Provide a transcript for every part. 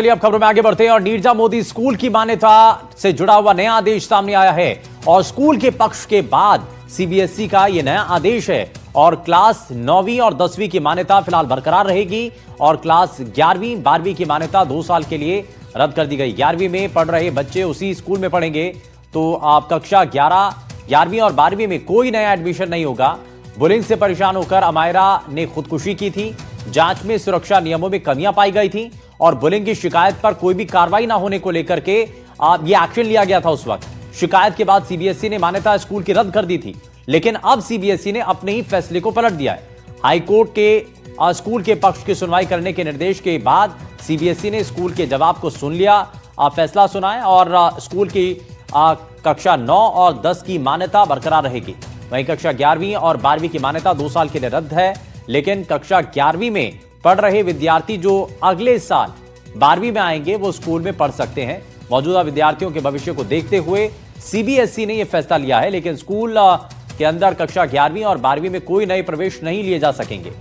चलिए अब खबरों में आगे बढ़ते हैं और नीरजा मोदी स्कूल की मान्यता से जुड़ा हुआ नया आदेश सामने आया है और स्कूल के पक्ष के बाद सीबीएसई का यह नया आदेश है और क्लास 9वीं और 10वीं की मान्यता फिलहाल बरकरार रहेगी और क्लास 11वीं 12वीं की मान्यता 2 साल के लिए रद्द कर दी गई। 11वीं में पढ़ रहे बच्चे उसी स्कूल में पढ़ेंगे, तो आप कक्षा 11वीं और 12वीं में कोई नया एडमिशन नहीं होगा। बुलिंग से परेशान होकर अमायरा ने खुदकुशी की थी। जांच में सुरक्षा नियमों में कमियां पाई गई थी और बुलिंग की शिकायत पर कोई भी कार्रवाई ना होने को लेकर के यह एक्शन लिया गया था। उस वक्त शिकायत के बाद सीबीएसई ने मान्यता स्कूल की रद्द कर दी थी, लेकिन अब सीबीएसई ने अपने ही फैसले को पलट दिया है। हाईकोर्ट के स्कूल के पक्ष की सुनवाई करने के निर्देश के बाद सीबीएसई ने स्कूल के जवाब को सुन लिया, फैसला सुना है और स्कूल की कक्षा 9 और 10 की मान्यता बरकरार रहेगी। वहीं कक्षा 11वीं और 12वीं की मान्यता 2 साल के लिए रद्द है, लेकिन कक्षा 11वीं में पढ़ रहे विद्यार्थी जो अगले साल 12वीं में आएंगे वो स्कूल में पढ़ सकते हैं। मौजूदा विद्यार्थियों के भविष्य को देखते हुए सीबीएसई ने यह फैसला लिया है, लेकिन स्कूल के अंदर कक्षा 11वीं और 12वीं में कोई नए प्रवेश नहीं लिए जा सकेंगे।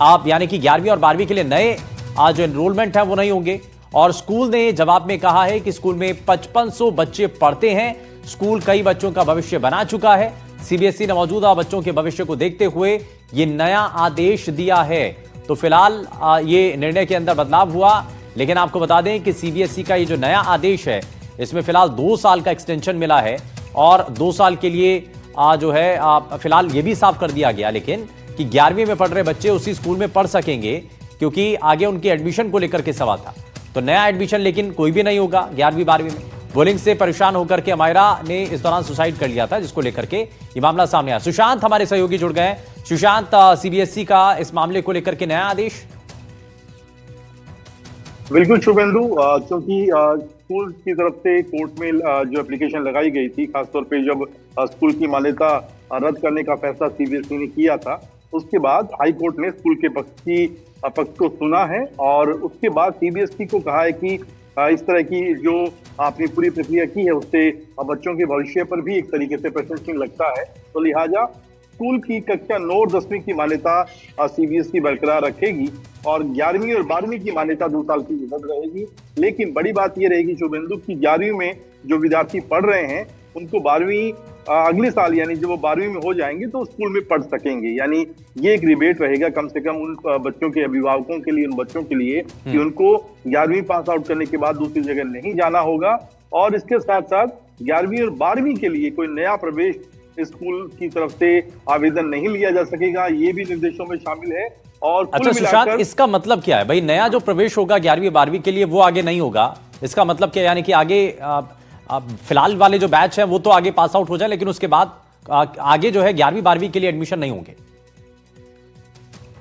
आप यानी कि 11वीं और 12वीं के लिए नए जो एनरोलमेंट है वो नहीं होंगे। और स्कूल ने जवाब में कहा है कि स्कूल में 5500 बच्चे पढ़ते हैं, स्कूल कई बच्चों का भविष्य बना चुका है। सीबीएसई ने मौजूदा बच्चों के भविष्य को देखते हुए ये नया आदेश दिया है। तो फिलहाल ये निर्णय के अंदर बदलाव हुआ, लेकिन आपको बता दें कि सीबीएसई का ये जो नया आदेश है इसमें फिलहाल 2 साल का एक्सटेंशन मिला है और 2 साल के लिए जो है फिलहाल ये भी साफ कर दिया गया लेकिन कि 11वीं में पढ़ रहे बच्चे उसी स्कूल में पढ़ सकेंगे, क्योंकि आगे उनके एडमिशन को लेकर के सवाल था। तो नया एडमिशन लेकिन कोई भी नहीं होगा 11वीं 12वीं में। बुलिंग से परेशान होकर के अमायरा ने इस दौरान सुसाइड कर लिया था, जिसको लेकर के ये मामला सामने आया। सुशांत हमारे सहयोगी जुड़ गए हैं। सुशांत, सीबीएसई का इस मामले को लेकर के नया आदेश। बिल्कुल शुभेंदु, क्योंकि स्कूल की तरफ से कोर्ट में जो एप्लीकेशन लगाई गई थी, खासतौर पे जब स्कूल की मान्यता रद्द करने का फैसला सीबीएसई ने किया था, उसके बाद हाई कोर्ट ने स्कूल के पक्ष को सुना है और उसके बाद सीबीएसई को कहा है कि इस तरह की जो आपने पूरी प्रक्रिया की है उससे बच्चों के भविष्य पर भी एक तरीके से प्रश्न चिन्ह लगता है। तो लिहाजा स्कूल की कक्षा 9 और 10वीं की मान्यता सीबीएसई बरकरार रखेगी और 11वीं और 12वीं की मान्यता 2 साल की रद्द रहेगी। लेकिन बड़ी बात यह रहेगी शुभेंदु की 11वीं में जो विद्यार्थी पढ़ रहे हैं उनको 12वीं अगले साल यानी जब वो 12वीं में हो जाएंगे तो स्कूल में पढ़ सकेंगे। यानी ये एक रिबेट रहेगा कम से कम उन बच्चों के अभिभावकों के लिए, उन बच्चों के लिए कि उनको 11वीं पास आउट करने के बाद दूसरी जगह नहीं जाना होगा और इसके साथ साथ 11वीं और 12वीं के लिए कोई नया प्रवेश स्कूल की तरफ से आवेदन नहीं लिया जा सकेगा। ये भी निर्देशों में शामिल है। और अच्छा सुशांत, इसका मतलब क्या है भाई? नया जो प्रवेश होगा 11वीं 12वीं के लिए वो आगे नहीं होगा, इसका मतलब क्या? यानी कि आगे फिलहाल वाले जो बैच है वो तो आगे पास आउट हो जाए, लेकिन उसके बाद आगे जो है 11वीं 12वीं के लिए एडमिशन नहीं होंगे।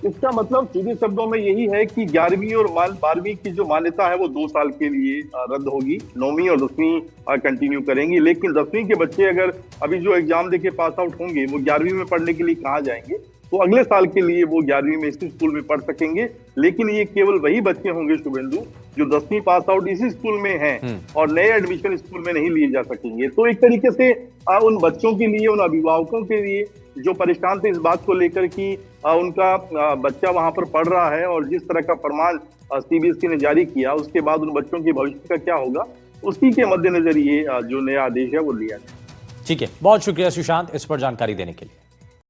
इसका मतलब सीधे शब्दों में यही है कि 11वीं और 12वीं की जो मान्यता है वो 2 साल के लिए रद्द होगी। 9वीं और 10वीं कंटिन्यू करेंगी, लेकिन 10वीं के बच्चे अगर अभी जो एग्जाम देके पास आउट होंगे वो 11वीं में पढ़ने के लिए कहाँ जाएंगे, तो अगले साल के लिए वो 11वीं में इसी स्कूल में पढ़ सकेंगे। लेकिन ये केवल वही बच्चे होंगे शुभेंदु जो 10वीं पास आउट इसी स्कूल में हैं और नए एडमिशन स्कूल में नहीं लिए जा सकेंगे। तो एक तरीके से उन बच्चों के लिए, उन अभिभावकों के लिए जो परेशान थे इस बात को लेकर कि उनका बच्चा वहां पर पढ़ रहा है और जिस तरह का फरमान सीबीएसई ने जारी किया उसके बाद उन बच्चों के भविष्य का क्या होगा, उसी के मद्देनजर ये जो नया आदेश है वो लिया जाए। ठीक है, बहुत शुक्रिया सुशांत इस पर जानकारी देने के लिए।